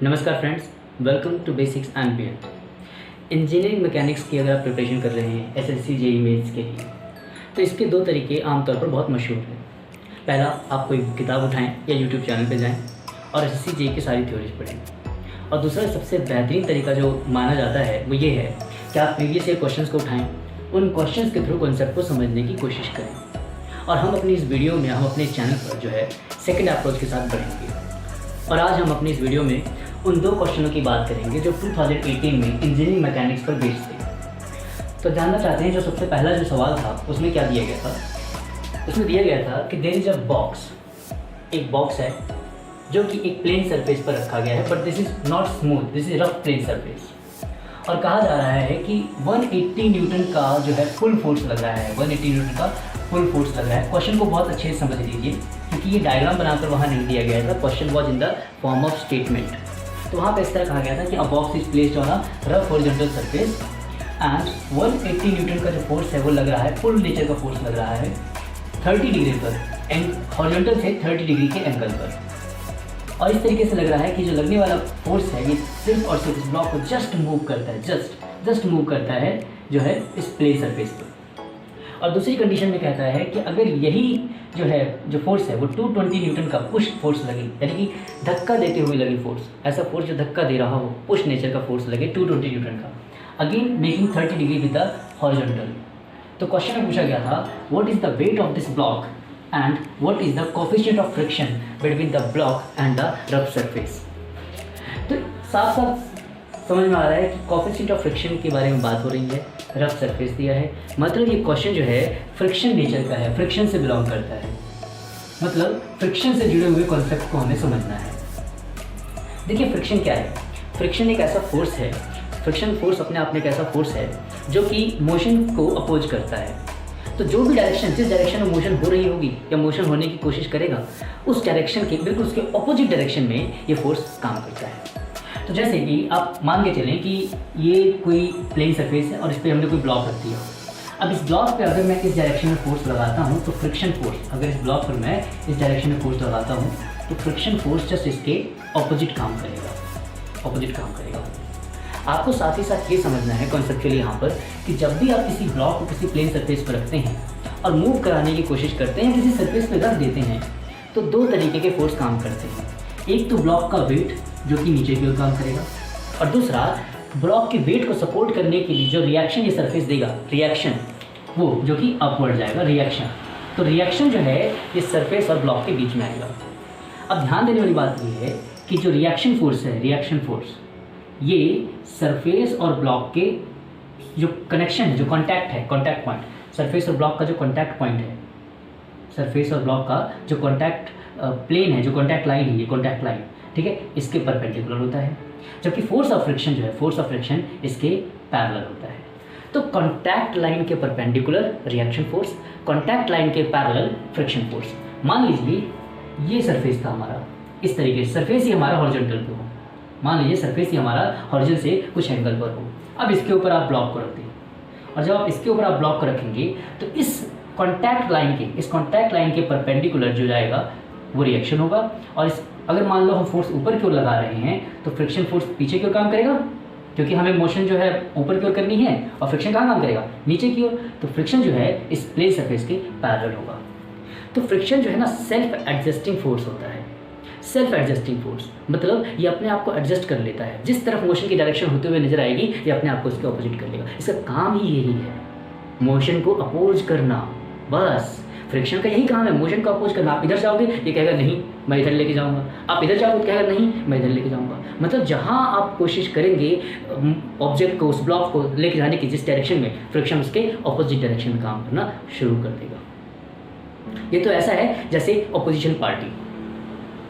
नमस्कार friends, welcome to basics and beyond. Engineering mechanics की अगर आप प्रिपरेशन कर रहे हैं एसएससी जेईई मेंस के लिए, तो इसके दो तरीके आमतौर पर बहुत मशहूर हैं। पहला, आप कोई किताब उठाएं या यूट्यूब चैनल पे जाएं और एसएससी जेईई की सारी थ्योरीज पढ़ें। और दूसरा सबसे बेहतरीन तरीका जो माना जाता है वो ये है कि आप प्रीवियस ईयर क्वेश्चंस को उठाएं, उन क्वेश्चंस के थ्रू कॉन्सेप्ट को समझने की कोशिश करें। और हम अपनी इस वीडियो में हम अपने चैनल पर जो है सेकेंड अप्रोच के साथ बढ़ेंगे। और आज हम अपनी इस वीडियो में उन दो क्वेश्चनों की बात करेंगे जो 2018 में इंजीनियरिंग मैकेनिक्स पर बेस्ड थे। तो जानना चाहते हैं, जो सबसे पहला जो सवाल था उसमें क्या दिया गया था। उसमें दिया गया था कि देयर इज अ बॉक्स, एक बॉक्स है जो कि एक प्लेन सरफेस पर रखा गया है, but this is not smooth, this is rough plane surface. और कहा जा रहा है कि 180 न्यूटन का जो है फुल फोर्स लग रहा है, 180 न्यूटन का फुल फोर्स लग रहा है। क्वेश्चन को बहुत अच्छे से समझ लीजिए, क्योंकि ये डायग्राम बनाकर वहाँ नहीं दिया गया था, question was in the form of statement. तो वहाँ पे इस तरह कहा गया था कि अ box is placed on a rough horizontal surface and 180 Newton का जो फोर्स है वो लग रहा है, फुल नेचर का फोर्स लग रहा है 30 डिग्री पर, हॉरिजॉन्टल से 30 डिग्री के एंगल पर। और इस तरीके से लग रहा है कि जो लगने वाला फोर्स है ये सिर्फ और सिर्फ इस ब्लॉक को जस्ट मूव करता है, जस्ट मूव करता है जो है इस प्लेन सरफेस पर। और दूसरी कंडीशन में कहता है कि अगर यही जो फोर्स है वो 220 न्यूटन का पुश फोर्स लगे, यानी कि धक्का देते हुए लगे फोर्स, ऐसा फोर्स जो धक्का दे रहा हो, पुश नेचर का फोर्स लगे 220 न्यूटन का, again making 30 degree with the horizontal. तो क्वेश्चन में पूछा गया था what is the weight of this block and what is the coefficient of friction between the block and the rough surface। तो साफ साफ समझ में आ रहा है कि coefficient of friction के बारे में बात हो रही है, रफ सरफेस दिया है, मतलब ये क्वेश्चन जो है फ्रिक्शन नेचर का है, फ्रिक्शन से बिलोंग करता है, मतलब फ्रिक्शन से जुड़े हुए कॉन्सेप्ट को हमें समझना है। देखिए फ्रिक्शन क्या है। फ्रिक्शन एक ऐसा फोर्स है, फ्रिक्शन फोर्स अपने आप में एक ऐसा फोर्स है जो कि मोशन को अपोज करता है। तो जो भी डायरेक्शन, जिस डायरेक्शन में मोशन हो रही होगी या मोशन होने की कोशिश करेगा, उस डायरेक्शन के बिल्कुल उसके ऑपोजिट डायरेक्शन में ये फोर्स काम करता है। तो जैसे कि आप मान के चलें कि ये कोई प्लेन सरफेस है और इस पर हमने कोई ब्लॉक रख दिया। अब इस ब्लॉक पे अगर मैं इस डायरेक्शन में फोर्स लगाता हूँ तो फ्रिक्शन फोर्स, अगर इस ब्लॉक पर मैं इस डायरेक्शन में फोर्स लगाता हूँ तो फ्रिक्शन फोर्स जस्ट इसके ऑपोजिट काम करेगा। आपको साथ ही साथ ये समझना है कॉन्सेप्चुअली यहाँ पर कि जब भी आप किसी ब्लॉक को किसी प्लेन सरफेस पर रखते हैं और मूव कराने की कोशिश करते हैं, किसी सरफेस पर रख देते हैं, तो दो तरीके के फोर्स काम करते हैं। एक तो ब्लॉक का वेट जो कि नीचे की ओर काम करेगा, और दूसरा ब्लॉक के वेट को सपोर्ट करने के लिए जो रिएक्शन ये सरफेस देगा, रिएक्शन वो जो कि अपवर्ड जाएगा, रिएक्शन। तो रिएक्शन जो है ये सरफेस और ब्लॉक के बीच में आएगा। अब ध्यान देने वाली बात ये है कि जो रिएक्शन फोर्स है, रिएक्शन फोर्स ये सरफेस और ब्लॉक के जो कनेक्शन है, जो कांटेक्ट है, कांटेक्ट पॉइंट, सरफेस और ब्लॉक का जो कांटेक्ट पॉइंट है, सरफेस और ब्लॉक का जो कांटेक्ट प्लेन है, जो कांटेक्ट लाइन है, ये कांटेक्ट लाइन, ठीक है, इसके परपेंडिकुलर होता है। जबकि फोर्स ऑफ फ्रिक्शन जो है, फोर्स ऑफ फ्रिक्शन इसके पैरेलल होता है। तो कांटेक्ट लाइन के perpendicular reaction force, contact line के पैरेलल फ्रिक्शन फोर्स। मान लीजिए ये सरफेस था हमारा, इस तरीके से सरफेस ही हमारा हॉरिजॉन्टल पे हो, मान लीजिए सरफेस ही हमारा हॉरिजॉन से कुछ एंगल पर हो। अब इसके ऊपर आप ब्लॉक को रख दें, और जब आप इसके ऊपर आप ब्लॉक को रखेंगे तो इस कांटेक्ट लाइन के परपेंडिकुलर जो जाएगा वो रिएक्शन होगा। और इस अगर मान लो हम फोर्स ऊपर की ओर लगा रहे हैं तो फ्रिक्शन फोर्स पीछे की ओर काम करेगा, क्योंकि हमें मोशन जो है ऊपर की ओर करनी है, और फ्रिक्शन कहाँ काम करेगा, नीचे की ओर। तो फ्रिक्शन जो है इस प्लेन सरफेस के पैरेलल होगा। तो फ्रिक्शन जो है ना सेल्फ एडजस्टिंग फोर्स होता है। सेल्फ एडजस्टिंग फोर्स मतलब ये अपने आप को एडजस्ट कर लेता है, जिस तरफ मोशन की डायरेक्शन होते हुए नजर आएगी ये अपने आप को उसके ऑपोजिट कर लेगा। इसका काम ही यही है, मोशन को अपोज करना। बस फ्रिक्शन का यही काम है, मोशन को अपोज करना। आप इधर जाओगे ये कहेगा नहीं मैं इधर लेके जाऊंगा, आप इधर जाओगे तो कहेगा नहीं मैं इधर लेके जाऊंगा। मतलब जहाँ आप कोशिश करेंगे ऑब्जेक्ट को, उस ब्लॉक को लेके जाने की जिस डायरेक्शन में, फ्रिक्शन उसके ऑपोजिट डायरेक्शन में काम करना शुरू कर देगा। ये तो ऐसा है जैसे अपोजिशन पार्टी,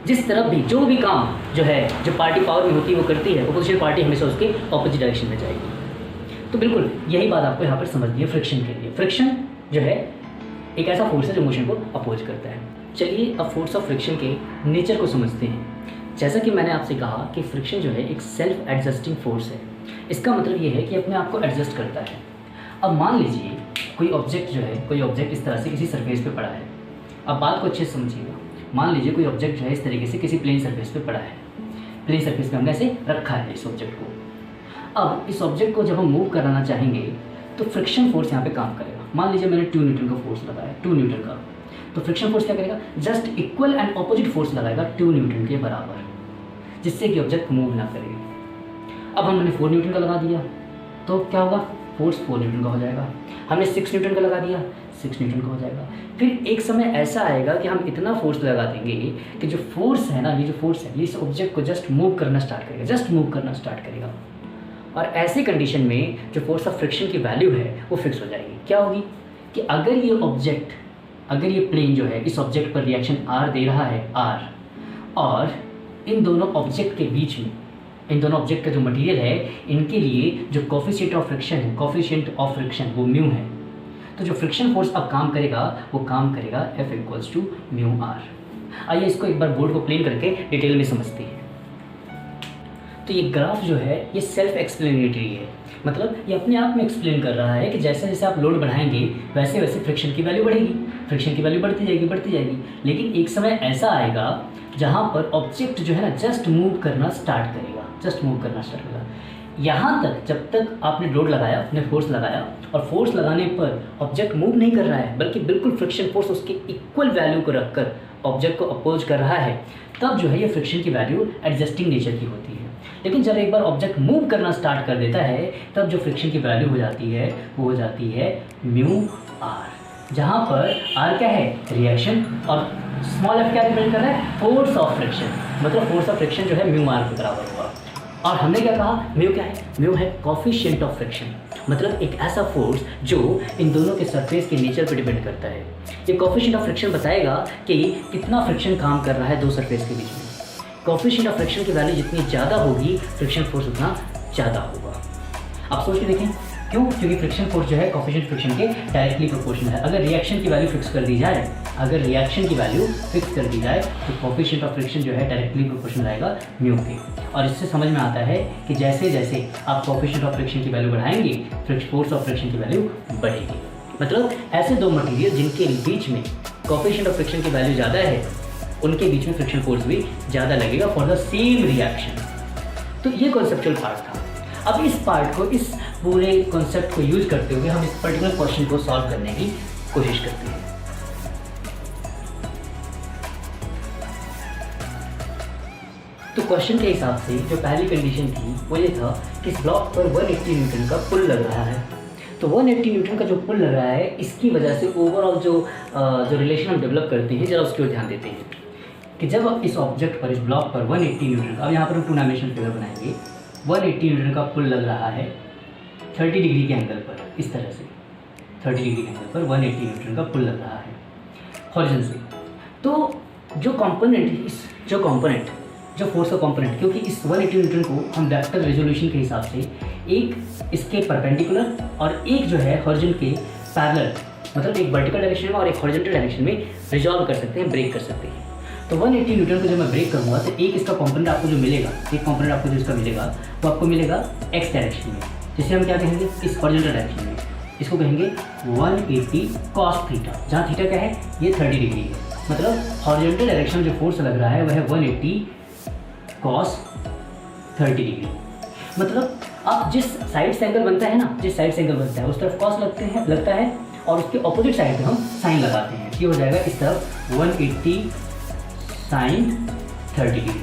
जिस तरफ भी जो भी काम जो है, जो पार्टी पावर में होती है वो करती है, अपोजिशन पार्टी हमेशा उसके ऑपोजिट डायरेक्शन में जाएगी। तो बिल्कुल यही बात आपको यहाँ पर समझनी है फ्रिक्शन के लिए। फ्रिक्शन जो है एक ऐसा फोर्स है जो मोशन को अपोज करता है। चलिए अब फोर्स ऑफ फ्रिक्शन के नेचर को समझते हैं। जैसा कि मैंने आपसे कहा कि फ्रिक्शन जो है एक सेल्फ एडजस्टिंग फोर्स है। इसका मतलब ये है कि अपने आप को एडजस्ट करता है। अब मान लीजिए कोई ऑब्जेक्ट इस तरह से किसी सरफेस पे पड़ा है। अब बात को अच्छे से समझिएगा। मान लीजिए कोई ऑब्जेक्ट जो है इस तरीके से किसी प्लेन सरफेस पे पड़ा है, प्लेन सरफेस पे हमने ऐसे रखा है इस ऑब्जेक्ट को। अब इस ऑब्जेक्ट को जब हम मूव कराना चाहेंगे तो फ्रिक्शन फोर्स यहाँ पे काम करेगा। मान लीजिए मैंने 2 न्यूटन का फोर्स लगाया, 2 न्यूटन का, तो फ्रिक्शन फोर्स क्या करेगा, just equal and opposite force लगाएगा 2 न्यूटन के बराबर, जिससे कि ऑब्जेक्ट मूव ना करेगी। अब हमने 4 न्यूटन का लगा दिया तो क्या होगा, फोर्स 4 न्यूटन का हो जाएगा। हमने 6 न्यूटन का लगा दिया, 6 न्यूटन का हो जाएगा। फिर एक समय ऐसा आएगा कि हम इतना फोर्स लगा देंगे कि जो फोर्स है ना, ये जो फोर्स है ये इस ऑब्जेक्ट को जस्ट मूव करना स्टार्ट करेगा, जस्ट मूव करना स्टार्ट करेगा। और ऐसे कंडीशन में जो फोर्स ऑफ फ्रिक्शन की वैल्यू है वो फिक्स हो जाएगी। क्या होगी कि अगर ये ऑब्जेक्ट, अगर ये प्लेन जो है इस ऑब्जेक्ट पर रिएक्शन R दे रहा है R, और इन दोनों ऑब्जेक्ट के बीच में, इन दोनों ऑब्जेक्ट का जो मटेरियल है इनके लिए जो कोफिशिएंट ऑफ फ्रिक्शन है, कोफिशिएंट ऑफ फ्रिक्शन वो म्यू है। तो जो फ्रिक्शन फोर्स अब काम करेगा वो काम करेगा F = μR। आइए इसको एक बार बोर्ड को प्लेन करके डिटेल में समझते हैं। तो ये ग्राफ जो है ये सेल्फ एक्सप्लेनेटरी है, मतलब ये अपने आप में एक्सप्लेन कर रहा है कि जैसे जैसे आप लोड बढ़ाएंगे वैसे वैसे फ्रिक्शन की वैल्यू बढ़ेगी, फ्रिक्शन की वैल्यू बढ़ती जाएगी। लेकिन एक समय ऐसा आएगा जहाँ पर ऑब्जेक्ट जो है ना जस्ट मूव करना स्टार्ट करेगा, यहाँ तक जब तक आपने लोड लगाया, आपने फोर्स लगाया, और फोर्स लगाने पर ऑब्जेक्ट मूव नहीं कर रहा है बल्कि बिल्कुल फ्रिक्शन फोर्स उसके इक्वल वैल्यू को रखकर ऑब्जेक्ट को अपोज कर रहा है, तब जो है ये फ्रिक्शन की वैल्यू एडजस्टिंग नेचर की होती है। लेकिन जब एक बार ऑब्जेक्ट मूव करना स्टार्ट कर देता है तब जो फ्रिक्शन की वैल्यू हो जाती है वो हो जाती है μR, जहाँ पर R क्या है, रिएक्शन, और स्मॉल f क्या रिप्रेजेंट कर रहा है, फोर्स ऑफ फ्रिक्शन। मतलब फोर्स ऑफ फ्रिक्शन जो है μR के बराबर होगा। और हमने क्या कहा, म्यू क्या है, म्यू है कोफिशिएंट ऑफ फ्रिक्शन, मतलब एक ऐसा फोर्स जो इन दोनों के सरफेस के नेचर पर डिपेंड करता है। ये कोफिशिएंट ऑफ फ्रिक्शन बताएगा कि कितना फ्रिक्शन काम कर रहा है दो सरफेस के बीच में। कोफिशिएंट ऑफ फ्रिक्शन की वैल्यू जितनी ज़्यादा होगी फ्रिक्शन फोर्स उतना ज़्यादा होगा। आप सोच के देखें क्यों, क्योंकि फ्रिक्शन फोर्स जो है कोफिशिएंट फ्रिक्शन के डायरेक्टली प्रोपोर्शनल है। अगर रिएक्शन की वैल्यू फिक्स कर दी जाए, तो कोफिशिएंट ऑफ फ्रिक्शन जो है डायरेक्टली प्रोपोर्शनल आएगा म्यू के। और इससे समझ में आता है कि जैसे जैसे आप कोफिशिएंट ऑफ फ्रिक्शन की वैल्यू बढ़ाएंगे फोर्स ऑफ फ्रिक्शन की वैल्यू बढ़ेगी। मतलब ऐसे दो मटेरियल जिनके बीच में कोफिशिएंट ऑफ फ्रिक्शन की वैल्यू ज़्यादा है उनके बीच में फ्रिक्शन फोर्स भी ज़्यादा लगेगा फॉर द सेम रिएक्शन। तो ये कॉन्सेप्चुअल पार्ट था। अब इस पार्ट को, इस पूरे कॉन्सेप्ट को यूज करते हुए हम इस पर्टिकुलर क्वेश्चन को सॉल्व करने की कोशिश करते हैं। तो क्वेश्चन के हिसाब से जो पहली कंडीशन थी वो ये था कि इस ब्लॉक पर 180 न्यूटन का पुल लग रहा है। तो 180 न्यूटन का जो पुल लग रहा है इसकी वजह से ओवरऑल जो रिलेशन हम डेवलप करते हैं जरा उसकी ओर ध्यान देते हैं कि जब इस ऑब्जेक्ट पर, इस ब्लॉक पर 180 न्यूटन का, अब यहाँ पर हम 2 डायमेंशनल फिगर बनाएंगे, 180 न्यूटन का पुल लग रहा है 30 डिग्री के एंगल पर, इस तरह से 30 डिग्री के एंगल पर 180 न्यूटन का पुल लग रहा है हॉरिजॉन से। तो जो कंपोनेंट जो फोर्स का कंपोनेंट, क्योंकि इस 180 न्यूटन को हम वेक्टर रेजोल्यूशन के हिसाब से एक इसके परपेंडिकुलर और एक जो है हॉरिजॉन के पैरेलल, मतलब एक वर्टिकल डायरेक्शन में और एक हॉरिजॉन्टल डायरेक्शन में रिजॉल्व कर सकते हैं, ब्रेक कर सकते हैं। तो 180 न्यूटन को जब मैं ब्रेक करूँगा तो एक इसका कंपोनेंट आपको जो मिलेगा, एक कंपोनेंट आपको जो इसका मिलेगा वो आपको मिलेगा एक्स डायरेक्शन में, जिसे हम क्या कहेंगे, इस हॉरिजॉन्टल डायरेक्शन में इसको कहेंगे 180 cos थीटा, जहाँ थीटा क्या है, ये 30 डिग्री है। मतलब हॉरिजॉन्टल डायरेक्शन में जो फोर्स लग रहा है वह है 180 cos 30 डिग्री। मतलब आप जिस साइड से एंगल बनता है ना, जिस साइड से एंगल बनता है उस तरफ cos लगता है और उसके ऑपोजिट साइड पे हम साइन लगाते हैं। ये हो जाएगा इस तरफ 180 sin 30 डिग्री।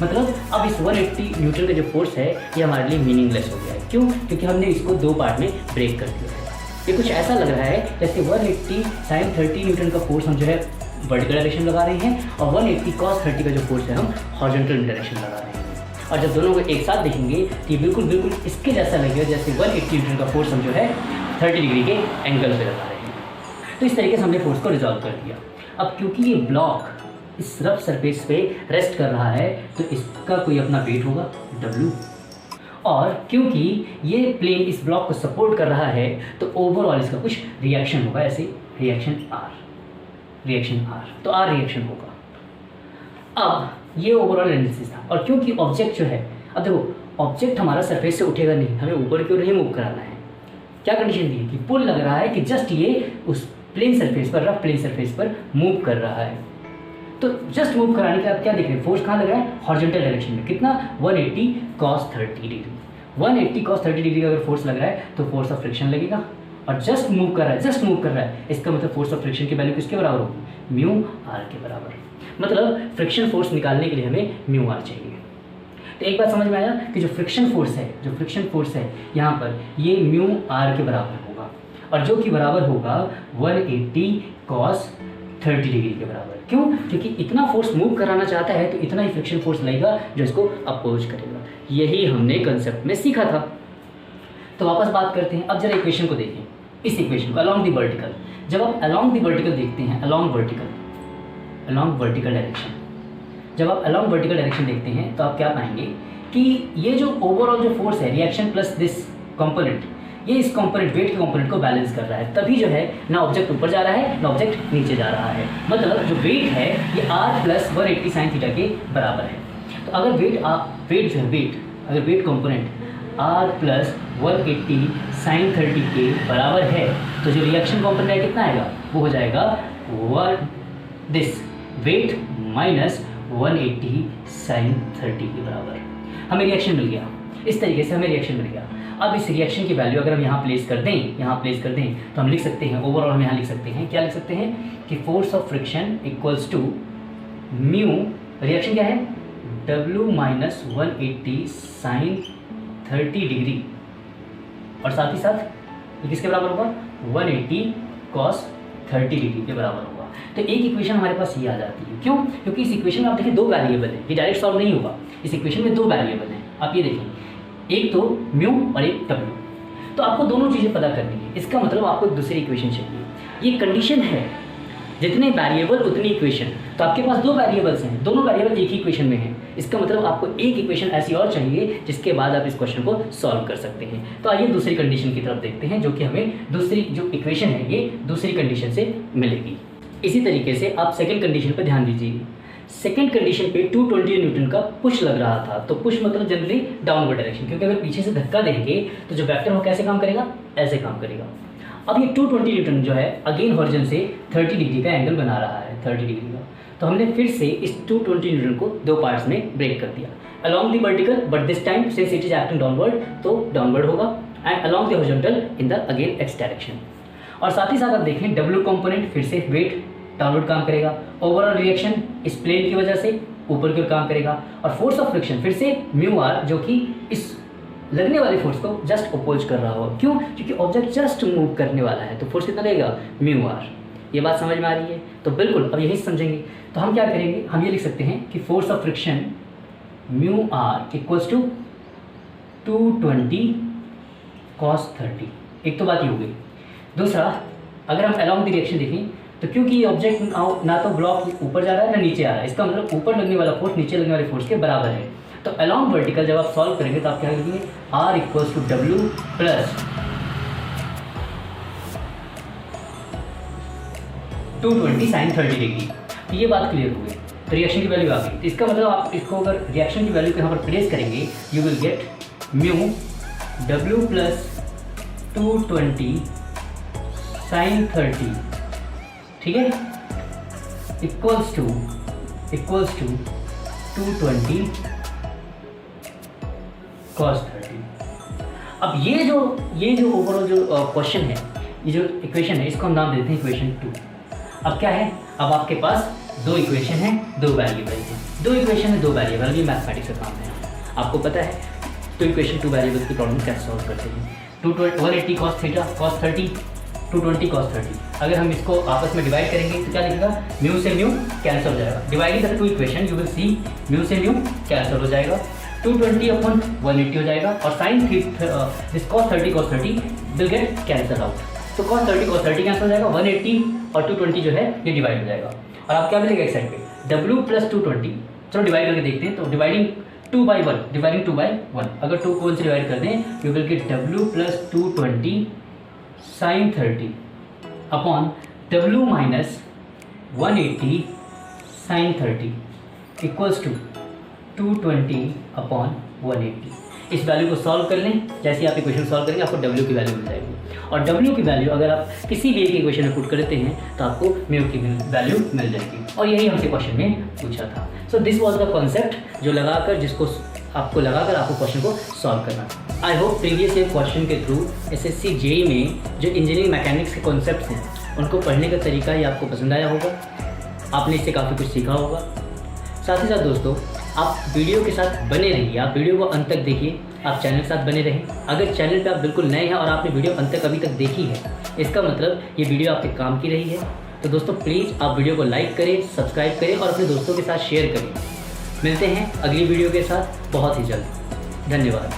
मतलब अब इस 180 न्यूटन का जो फोर्स है ये हमारे लिए मीनिंगलेस हो गया है। क्यों? क्योंकि हमने इसको 2 पार्ट में ब्रेक कर दिया है। ये कुछ ऐसा लग रहा है जैसे 180 sin 30 न्यूटन का फोर्स हम जो है वर्टिकल डायरेक्शन लगा रहे हैं और 180 cos 30 का जो फोर्स है हम हॉरिजॉन्टल डायरेक्शन लगा रहे हैं। और जब दोनों को एक साथ देखेंगे तो ये बिल्कुल इसके जैसा लगेगा जैसे 180 न्यूटन का फोर्स हम जो है 30 डिग्री के एंगल पे लगा रहे हैं। तो इस तरीके से हमने फोर्स को रिजॉल्व कर दिया। अब क्योंकि ये ब्लॉक इस रफ सरफेस पे रेस्ट कर रहा है तो इसका कोई अपना वेट होगा W, और क्योंकि ये प्लेन इस ब्लॉक को सपोर्ट कर रहा है तो ओवरऑल इसका कुछ रिएक्शन होगा, ऐसे रिएक्शन R, तो R रिएक्शन होगा। अब ये ओवरऑल एनालिसिस था। और क्योंकि ऑब्जेक्ट जो है, अब देखो ऑब्जेक्ट हमारा सरफेस से उठेगा नहीं, हमें ऊपर की ओर नहीं मूव कराना है। क्या कंडीशन दी है कि पुल लग रहा है कि जस्ट ये उस प्लेन सरफेस पर, रफ प्लेन सरफेस पर मूव कर रहा है। तो जस्ट मूव कराने के आप क्या देख रहे हैं, फोर्स कहाँ लग रहा है, हॉरिजॉन्टल डायरेक्शन में। कितना, 180 cos 30 डिग्री। 180 cos 30 डिग्री का अगर फोर्स लग रहा है तो फोर्स ऑफ फ्रिक्शन लगेगा, और जस्ट मूव कर रहा है, जस्ट मूव कर रहा है, इसका मतलब फोर्स ऑफ फ्रिक्शन की वैल्यू किसके बराबर होगी, म्यू आर के बराबर। मतलब फ्रिक्शन फोर्स निकालने के लिए हमें म्यू आर चाहिए। तो एक बात समझ में आया कि जो फ्रिक्शन फोर्स है यहाँ पर ये म्यू आर के बराबर होगा, और जो कि बराबर होगा 180 cos 30 डिग्री के बराबर। क्यों, क्योंकि इतना फोर्स मूव कराना चाहता है तो इतना ही फ्रिक्शन फोर्स लगेगा जो इसको अपोज करेगा। यही हमने कंसेप्ट में सीखा था। तो वापस बात करते हैं, अब जरा इक्वेशन को देखें, इस इक्वेशन को अलोंग द वर्टिकल। जब आप अलोंग द वर्टिकल देखते हैं, अलोंग वर्टिकल डायरेक्शन, जब आप अलोंग वर्टिकल डायरेक्शन देखते हैं तो आप क्या पाएंगे कि ये जो ओवरऑल जो फोर्स है, रिएक्शन प्लस दिस कंपोनेंट, ये इस कंपोनेंट, वेट के कंपोनेंट को बैलेंस कर रहा है। तभी जो है ना ऑब्जेक्ट ऊपर जा रहा है ना ऑब्जेक्ट नीचे जा रहा है। मतलब जो वेट है ये r प्लस 180 साइन थीटा के बराबर है। तो अगर अगर weight component r plus 180 sine 30 के बराबर है तो जो रिएक्शन कंपोनेंट कितना आएगा, वो हो जाएगा दिस वेट माइनस 180 साइन 30 के बराबर। हमें रिएक्शन मिल गया, इस तरीके से हमें रिएक्शन मिल गया। अब इस रिएक्शन की वैल्यू अगर हम यहाँ प्लेस कर दें तो हम लिख सकते हैं, ओवरऑल हम यहाँ लिख सकते हैं, क्या लिख सकते हैं कि force of friction equals to mu, reaction क्या है, W माइनस 180 साइन 30 डिग्री, और साथ ही साथ ये किसके बराबर होगा, 180 cos 30 डिग्री के बराबर होगा। तो एक इक्वेशन हमारे पास ये आ जाती है। क्यों, क्योंकि इस इक्वेशन में आप देखिए दो वेरिएबल है, ये डायरेक्ट सॉल्व नहीं होगा। इस इक्वेशन में दो वेरिएबल हैं, आप ये देखें, एक तो म्यू और एक W। तो आपको दोनों चीज़ें पता करनी है। इसका मतलब आपको एक दूसरी इक्वेशन चाहिए। ये कंडीशन है, जितने वेरिएबल उतनी इक्वेशन। तो आपके पास दो वेरिएबल्स हैं, दोनों वेरिएबल एक ही इक्वेशन में हैं। इसका मतलब आपको एक इक्वेशन ऐसी और चाहिए जिसके बाद आप इस क्वेश्चन को सॉल्व कर सकते हैं। तो आइए दूसरी कंडीशन की तरफ देखते हैं, जो कि हमें दूसरी जो इक्वेशन है ये दूसरी कंडीशन से मिलेगी। इसी तरीके से आप सेकंड कंडीशन पर ध्यान दीजिए। सेकंड कंडीशन पे 220 न्यूटन का पुश लग रहा था। तो पुश मतलब जनरली डाउनवर्ड डायरेक्शन, क्योंकि अगर पीछे से धक्का देंगे तो जो वेक्टर वो कैसे काम करेगा, ऐसे काम करेगा। अब ये 220 न्यूटन जो है अगेन हॉरिजन से 30 डिग्री का एंगल बना रहा है, 30 डिग्री का। तो हमने फिर से इस 220 न्यूटन को दो पार्ट्स में ब्रेक कर दिया। Along the vertical, but this time since it is acting downward तो डाउनवर्ड होगा, and along the horizontal in the again x direction. और साथ ही साथ आप देखें W कंपोनेंट फिर से वेट डाउनवर्ड काम करेगा, ओवरऑल रिएक्शन इस प्लेन की वजह से ऊपर की ओर काम करेगा, और फोर्स ऑफ फ्रिक्शन फिर से म्यू आर जो कि इस लगने वाले फोर्स को जस्ट अपोज कर रहा हो। क्यों, क्योंकि ऑब्जेक्ट जस्ट मूव करने वाला है, तो फोर्स कितना रहेगा, म्यू आर। ये बात समझ में आ रही है? तो बिल्कुल अब यही समझेंगे। तो हम क्या करेंगे, हम ये लिख सकते हैं कि force of friction mu R equals to 220 cos 30। एक तो बात ये हो गई। दूसरा, अगर हम अलॉन्ग द डायरेक्शन देखें तो क्योंकि ये ऑब्जेक्ट ना तो ब्लॉक ऊपर जा रहा है ना नीचे आ रहा है, इसका मतलब ऊपर लगने वाला फोर्स नीचे लगने वाले फोर्स के बराबर है। तो अलॉन्ग वर्टिकल जब आप सॉल्व करेंगे तो आप क्या लिखेंगे, R equals to W plus 220 sine 30 degree. तो ये बात क्लियर हो गई। तो रिएक्शन की वैल्यू आ गई। तो इसका मतलब आप इसको अगर रिएक्शन की वैल्यू को यहाँ पर प्लेस करेंगे, you will get mu W plus 220 sine 30, ठीक है, इक्वल्स टू 220 cos 30। अब ये जो ओवरऑल जो क्वेश्चन है, ये जो इक्वेशन है, इसको हम नाम देते हैं इक्वेशन 2। अब क्या है, अब आपके पास दो इक्वेशन है, दो वेरिएबल है, दो इक्वेशन है, दो वेरिएबल। ये मैथमेटिक्स का काम है, आपको पता है। तो इक्वेशन 2 वेरिएबल्स की प्रॉब्लम कैसे सॉल्व करते हैं। 180 cos थीटा cos 30, 220 cos 30। अगर हम इसको आपस में डिवाइड करेंगे तो क्या लिखेगा, म्यू से म्यू कैंसिल हो जाएगा। Dividing the two equation you will see mu से म्यू कैंसिल हो जाएगा, 220 अपॉन 180 हो जाएगा, और sine this cos 30 will get cancel out. तो cos 30 कैंसिल हो जाएगा, 180 और 220 जो है ये डिवाइड हो जाएगा। और आप क्या मिलेगा एक साइड पे, W प्लस 220। चलो डिवाइड करके देखते हैं। तो डिवाइडिंग 2 by 1, अगर 2 को 1 से डिवाइड कर दें you will get W plus 220 sine 30 upon W minus 180 sine 30 equals to 220 upon 180। इस वैल्यू को सॉल्व कर लें, जैसे ही आप इक्वेशन सॉल्व करेंगे आपको W की वैल्यू मिल जाएगी, और W की वैल्यू अगर आप किसी भी एक इक्वेशन में पुट करते हैं तो आपको म्यू की वैल्यू मिल जाएगी, और यही हमसे क्वेश्चन में पूछा था। So this was the concept जो लगाकर आपको क्वेश्चन को सॉल्व करना था। I hope previous year question के थ्रू SSC JEE में जो इंजीनियरिंग मैकेनिक्स के कॉन्सेप्ट्स हैं उनको पढ़ने का तरीका ही आपको पसंद आया होगा, आपने इससे काफ़ी कुछ सीखा होगा। साथ ही साथ दोस्तों, आप वीडियो के साथ बने रहिए, आप वीडियो को अंत तक देखिए, आप चैनल के साथ बने रहें। अगर चैनल पे आप बिल्कुल नए हैं और आपने वीडियो अंत तक अभी तक देखी है, इसका मतलब ये वीडियो आपके काम की रही है। तो दोस्तों प्लीज़ आप वीडियो को लाइक करें, सब्सक्राइब करें और अपने दोस्तों के साथ शेयर करें। मिलते हैं अगली वीडियो के साथ बहुत ही जल्द। धन्यवाद।